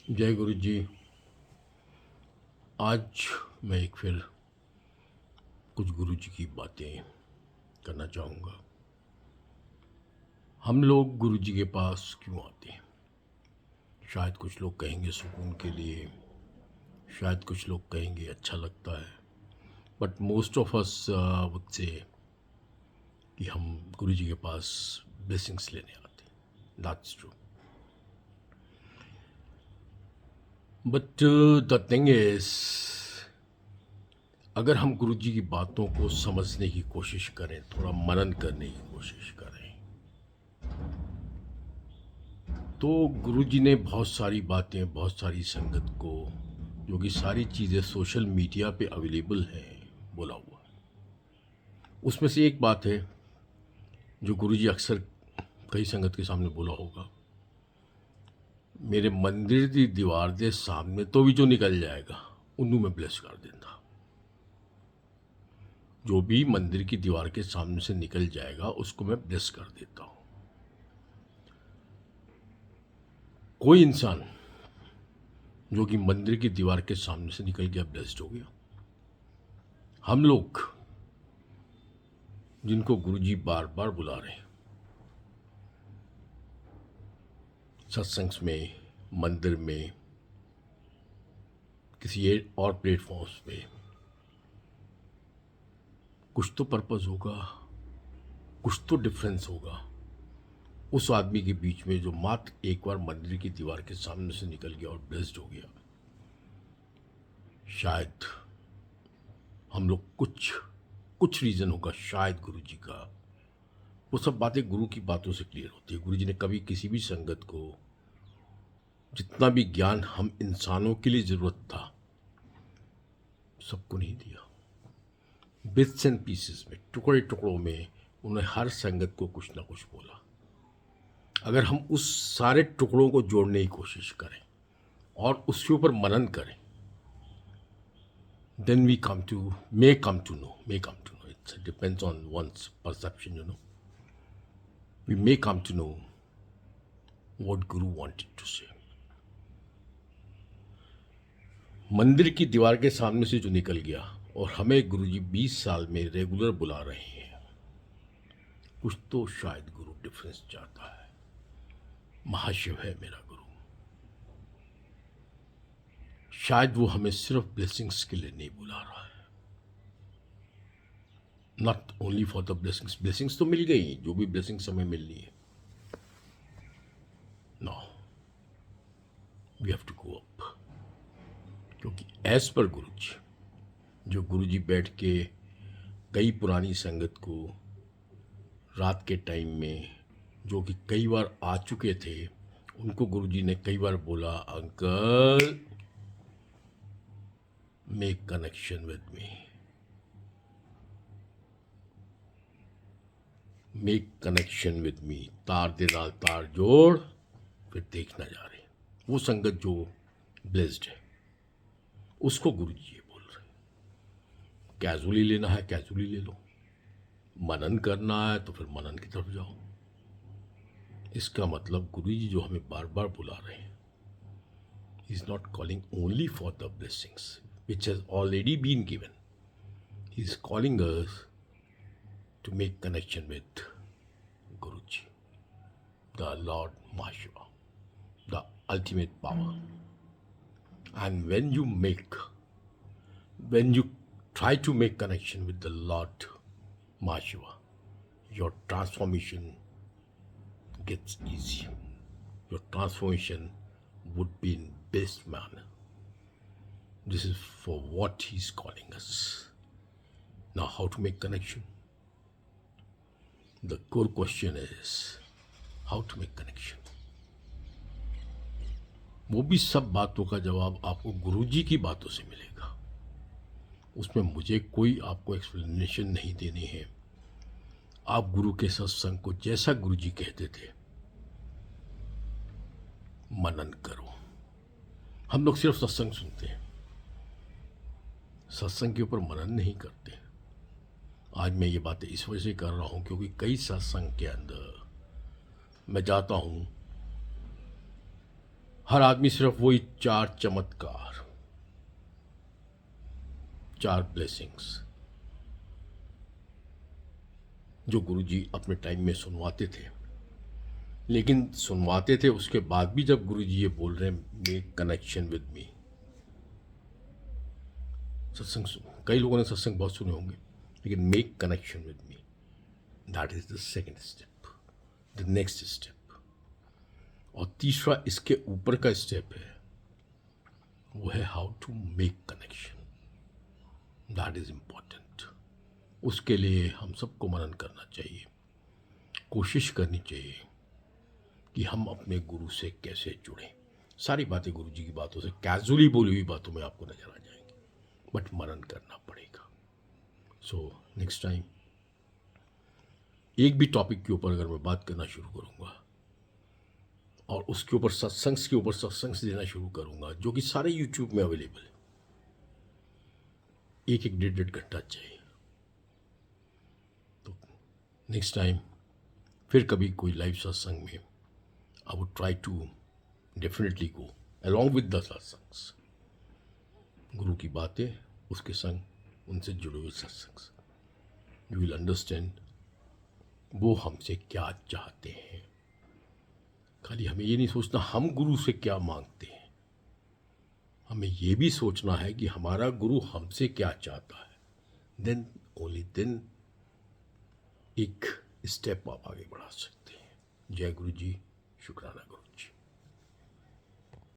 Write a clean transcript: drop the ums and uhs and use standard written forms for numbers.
जय गुरु जी। आज मैं एक फिर कुछ गुरु जी की बातें करना चाहूँगा। हम लोग गुरु जी के पास क्यों आते हैं? शायद कुछ लोग कहेंगे सुकून के लिए, शायद कुछ लोग कहेंगे अच्छा लगता है, but most of us would say कि हम गुरु जी के पास ब्लेसिंग्स लेने आते हैं। That's true, but the thing is, अगर हम गुरु जी की बातों को समझने की कोशिश करें, थोड़ा मनन करने की कोशिश करें, तो गुरुजी ने बहुत सारी बातें, बहुत सारी संगत को, जो कि सारी चीज़ें सोशल मीडिया पे अवेलेबल हैं, बोला हुआ है। उसमें से एक बात है जो गुरुजी अक्सर कई संगत के सामने बोला होगा, मेरे मंदिर की दीवार के सामने तो भी जो निकल जाएगा उन्हों में ब्लेस कर देता। जो भी मंदिर की दीवार के सामने से निकल जाएगा उसको मैं ब्लेस कर देता हूँ। कोई इंसान जो कि मंदिर की दीवार के सामने से निकल गया, ब्लेस्ड हो गया। हम लोग जिनको गुरुजी बार बार बुला रहे हैं सत्संग में, मंदिर में, किसी और प्लेटफॉर्म्स पे, कुछ तो पर्पस होगा, कुछ तो डिफरेंस होगा उस आदमी के बीच में जो मात्र एक बार मंदिर की दीवार के सामने से निकल गया और ब्लेस्ड हो गया। शायद हम लोग कुछ रीज़न होगा, शायद गुरु जी का। वो सब बातें गुरु की बातों से क्लियर होती है। गुरु जी ने कभी किसी भी संगत को जितना भी ज्ञान हम इंसानों के लिए ज़रूरत था सबको नहीं दिया। बिट्स एंड पीसेस में, टुकड़े टुकड़ों में उन्होंने हर संगत को कुछ ना कुछ बोला। अगर हम उस सारे टुकड़ों को जोड़ने की कोशिश करें और उसके ऊपर मनन करें, then we may come to know, it depends on one's perception. We may come to know what Guru wanted to say. मंदिर की दीवार के सामने से जो निकल गया और हमें गुरुजी 20 साल में रेगुलर बुला रहे हैं, कुछ तो शायद गुरु डिफरेंस चाहता है। महाशिव है मेरा गुरु, शायद वो हमें सिर्फ ब्लेसिंग्स के लिए नहीं बुला रहा है। Not only for the blessings तो मिल गई, जो भी ब्लेसिंग्स हमें मिलनी है। No, we have to go up, क्योंकि एज पर गुरुजी, जो गुरुजी बैठ के कई पुरानी संगत को रात के टाइम में, जो कि कई बार आ चुके थे, उनको गुरुजी ने कई बार बोला, uncle make connection with me, make connection with मी, तार दे नाल तार जोड़ फिर देखना जा रहे। वो संगत जो ब्लेस्ड है उसको गुरुजी ये बोल रहे, कैजुअली लेना है कैजुअली ले लो, मनन करना है तो फिर मनन की तरफ जाओ। इसका मतलब गुरुजी जो हमें बार बार बुला रहे हैं, he is not calling only for the blessings which has already been given. He is calling us to make connection with Guruji, the Lord Mahashiva, the ultimate power. And when you try to make connection with the Lord Mahashiva, your transformation gets easy. Your transformation would be in best manner. This is for what he's calling us. Now, how to make connection? The core question is how to make connection. वो भी सब बातों का जवाब आपको गुरुजी की बातों से मिलेगा। उसमें मुझे कोई आपको एक्सप्लेनेशन नहीं देनी है। आप गुरु के सत्संग को जैसा गुरुजी कहते थे मनन करो। हम लोग सिर्फ सत्संग सुनते हैं, सत्संग के ऊपर मनन नहीं करते। आज मैं ये बातें इस वजह से कर रहा हूँ क्योंकि कई सत्संग के अंदर मैं जाता हूँ, हर आदमी सिर्फ वही 4 चमत्कार, 4 ब्लेसिंग्स जो गुरुजी अपने टाइम में सुनवाते थे, लेकिन सुनवाते थे उसके बाद भी जब गुरुजी ये बोल रहे हैं मेक कनेक्शन विद मी, कई लोगों ने सत्संग बहुत सुने होंगे, लेकिन make connection with me, that is the second step, the next step. और तीसरा इसके ऊपर का स्टेप है, वो है how to make connection, that is important. उसके लिए हम सबको मनन करना चाहिए, कोशिश करनी चाहिए कि हम अपने गुरु से कैसे जुड़ें। सारी बातें गुरु जी की बातों से, कैजुअली बोली हुई बातों में आपको नजर आ जाएंगी, बट मनन करना पड़ेगा। सो नेक्स्ट टाइम एक भी टॉपिक के ऊपर अगर मैं बात करना शुरू करूंगा और उसके ऊपर सत्संग के ऊपर सत्संग देना शुरू करूंगा, जो कि सारे यूट्यूब में अवेलेबल है, एक एक 1.5 घंटा चाहिए। तो नेक्स्ट टाइम फिर कभी कोई लाइव सत्संग में I would try to definitely go along with the satsangs, गुरु की बातें, उसके संग उनसे जुड़े हुए सत्संग। यू विल अंडरस्टैंड वो हमसे क्या चाहते हैं। खाली हमें ये नहीं सोचना हम गुरु से क्या मांगते हैं, हमें ये भी सोचना है कि हमारा गुरु हमसे क्या चाहता है। देन ओनली देन एक स्टेप आप आगे बढ़ा सकते हैं। जय गुरु जी, शुक्राना गुरु।